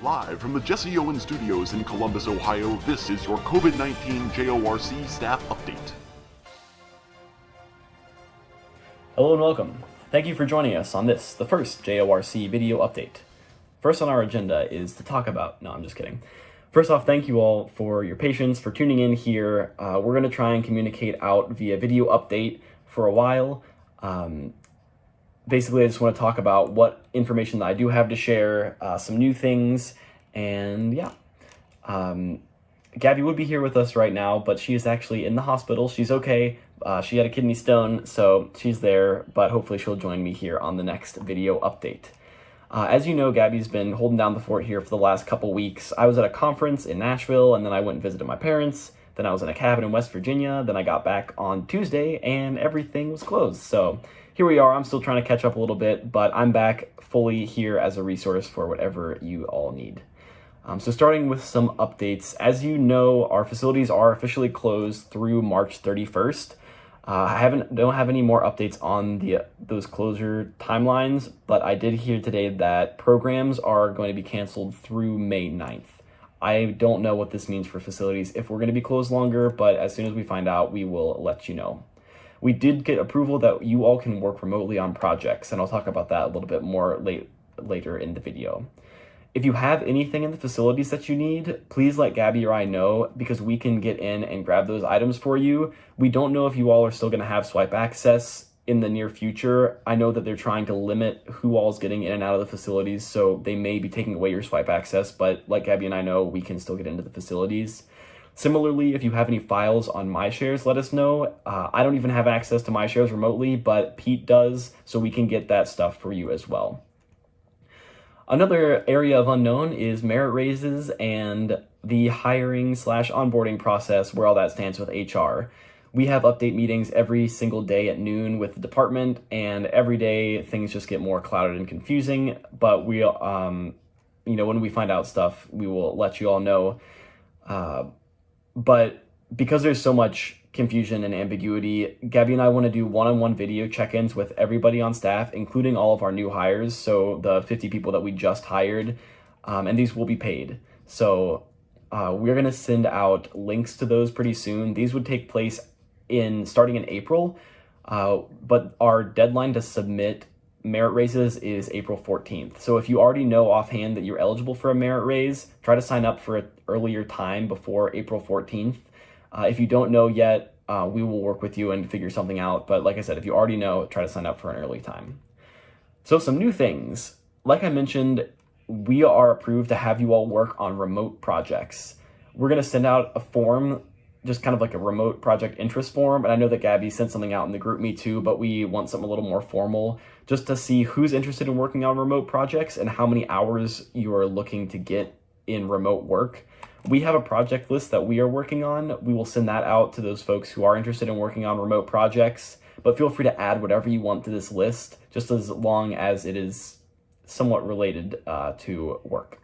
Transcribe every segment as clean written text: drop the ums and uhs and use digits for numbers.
Live from the Jesse Owens Studios in Columbus, Ohio, this is your COVID-19 JORC Staff Update. Hello and welcome. Thank you for joining us on this, the first JORC video update. First on our agenda is to talk about, no, I'm just kidding. First off, thank you all for your patience, for tuning in here. We're going to try and communicate out via video update for a while. Basically, I just want to talk about what information that I do have to share, some new things, and yeah. Gabby would be here with us right now, but she is actually in the hospital. She's okay. She had a kidney stone, so she's there, but hopefully she'll join me here on the next video update. As you know, Gabby's been holding down the fort here for the last couple weeks. I was at a conference in Nashville, and then I went and visited my parents. Then I was in a cabin in West Virginia. Then I got back on Tuesday, and everything was closed. So here we are. I'm still trying to catch up a little bit, but I'm back fully here as a resource for whatever you all need. So starting with some updates, as you know, our facilities are officially closed through March 31st. I don't have any more updates on those closure timelines, but I did hear today that programs are going to be canceled through May 9th. I don't know what this means for facilities if we're going to be closed longer, but as soon as we find out, we will let you know. We did get approval that you all can work remotely on projects, and I'll talk about that a little bit more later in the video. If you have anything in the facilities that you need, please let Gabby or I know, because we can get in and grab those items for you. We don't know if you all are still going to have swipe access in the near future. I know that they're trying to limit who all is getting in and out of the facilities, so they may be taking away your swipe access, but like Gabby and I know, we can still get into the facilities. Similarly, if you have any files on MyShares, let us know. I don't even have access to MyShares remotely, but Pete does, so we can get that stuff for you as well. Another area of unknown is merit raises and the hiring/onboarding process, where all that stands with HR. We have update meetings every single day at noon with the department, and every day things just get more clouded and confusing, but when we find out stuff, we will let you all know. But because there's so much confusion and ambiguity, Gabby and I want to do one-on-one video check-ins with everybody on staff, including all of our new hires, so the 50 people that we just hired, and these will be paid. So we're going to send out links to those pretty soon. These would take place starting in April, but our deadline to submit merit raises is April 14th. So if you already know offhand that you're eligible for a merit raise, try to sign up for an earlier time before April 14th. If you don't know yet, we will work with you and figure something out. But like I said, if you already know, try to sign up for an early time. So some new things. Like I mentioned, we are approved to have you all work on remote projects. We're going to send out a form, just kind of like a remote project interest form. And I know that Gabby sent something out in the group me too, but we want something a little more formal just to see who's interested in working on remote projects and how many hours you are looking to get in remote work. We have a project list that we are working on. We will send that out to those folks who are interested in working on remote projects, but feel free to add whatever you want to this list, just as long as it is somewhat related to work.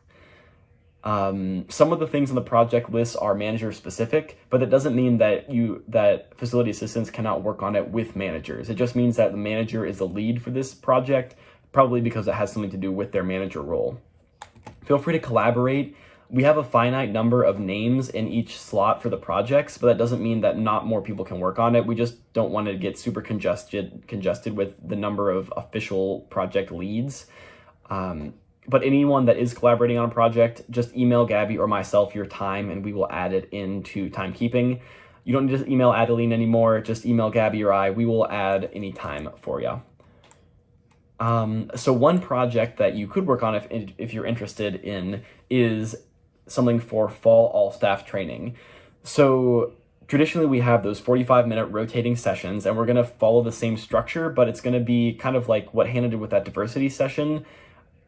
Some of the things on the project list are manager specific, but that doesn't mean that facility assistants cannot work on it with managers. It just means that the manager is the lead for this project, probably because it has something to do with their manager role. Feel free to collaborate. We have a finite number of names in each slot for the projects, but that doesn't mean that not more people can work on it. We just don't want to get super congested with the number of official project leads. But anyone that is collaborating on a project, just email Gabby or myself your time, and we will add it into timekeeping. You don't need to email Adeline anymore. Just email Gabby or I. We will add any time for you. So one project that you could work on if you're interested in is something for fall all staff training. So traditionally we have those 45-minute rotating sessions, and we're going to follow the same structure, but it's going to be kind of like what Hannah did with that diversity session,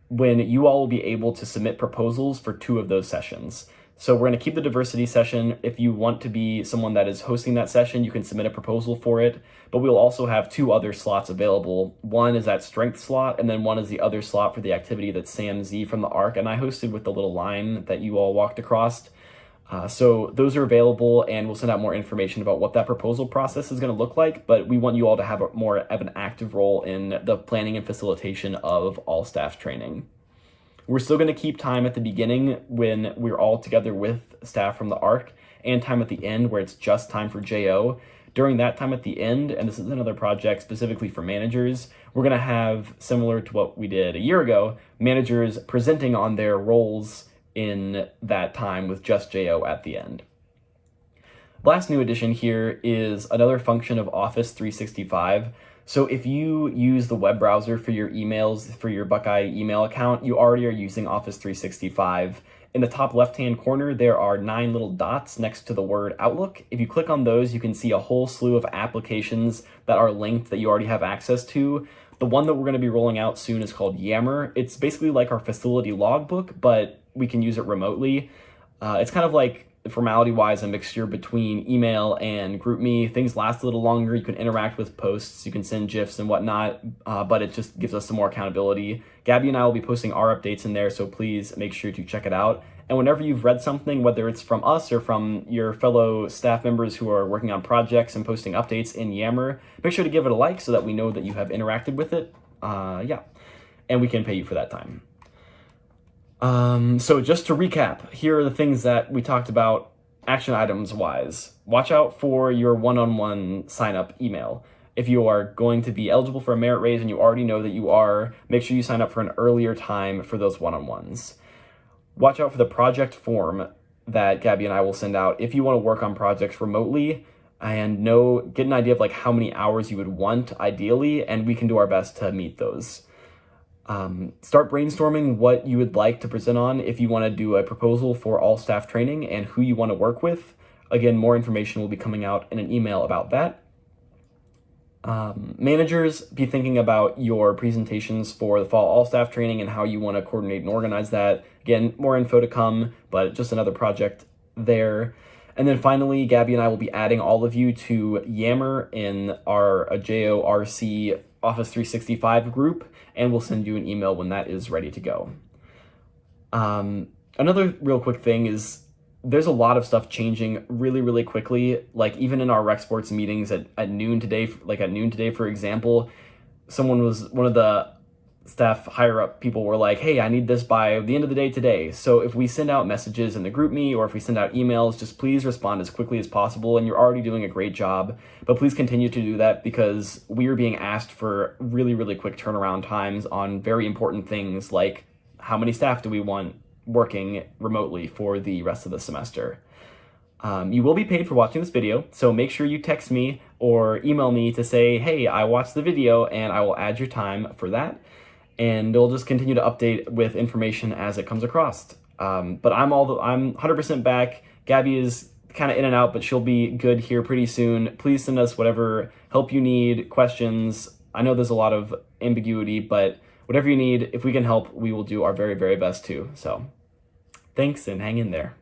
when you all will be able to submit proposals for 2 of those sessions. So we're going to keep the diversity session. If you want to be someone that is hosting that session, you can submit a proposal for it, but we'll also have 2 other slots available. One is that strength slot, and then one is the other slot for the activity that Sam Z from the ARC and I hosted with the little line that you all walked across. So those are available, and we'll send out more information about what that proposal process is going to look like, but we want you all to have more of an active role in the planning and facilitation of all staff training. We're still going to keep time at the beginning when we're all together with staff from the ARC, and time at the end where it's just time for JO. During that time at the end, and this is another project specifically for managers, we're going to have, similar to what we did a year ago, managers presenting on their roles in that time with just JO at the end. Last new addition here is another function of Office 365. So if you use the web browser for your emails, for your Buckeye email account, you already are using Office 365. In the top left-hand corner, there are 9 little dots next to the word Outlook. If you click on those, you can see a whole slew of applications that are linked that you already have access to. The one that we're going to be rolling out soon is called Yammer. It's basically like our facility logbook, but we can use it remotely. It's kind of like, formality-wise, a mixture between email and GroupMe. Things last a little longer. You can interact with posts. You can send GIFs and whatnot, but it just gives us some more accountability. Gabby and I will be posting our updates in there, so please make sure to check it out. And whenever you've read something, whether it's from us or from your fellow staff members who are working on projects and posting updates in Yammer, make sure to give it a like so that we know that you have interacted with it. And we can pay you for that time. So just to recap, here are the things that we talked about action items wise. Watch out for your one-on-one sign-up email. If you are going to be eligible for a merit raise and you already know that you are, make sure you sign up for an earlier time for those one-on-ones. Watch out for the project form that Gabby and I will send out if you want to work on projects remotely, and get an idea of like how many hours you would want ideally, and we can do our best to meet those. Start brainstorming what you would like to present on if you want to do a proposal for all staff training and who you want to work with. Again, more information will be coming out in an email about that. Managers, be thinking about your presentations for the fall all staff training and how you want to coordinate and organize that. Again, more info to come, but just another project there. And then finally, Gabby and I will be adding all of you to Yammer in our JORC Office 365 group, and we'll send you an email when that is ready to go. Another real quick thing is there's a lot of stuff changing really, really quickly. Like even in our rec sports meetings at noon today, for example, one of the staff higher up people were like, hey, I need this by the end of the day today. So if we send out messages in the GroupMe or if we send out emails, just please respond as quickly as possible. And you're already doing a great job, but please continue to do that because we are being asked for really, really quick turnaround times on very important things like how many staff do we want working remotely for the rest of the semester. You will be paid for watching this video, so make sure you text me or email me to say, hey, I watched the video, and I will add your time for that. And we'll just continue to update with information as it comes across. But I'm 100% back. Gabby is kind of in and out, but she'll be good here pretty soon. Please send us whatever help you need, questions. I know there's a lot of ambiguity, but whatever you need, if we can help, we will do our very, very best too. So thanks and hang in there.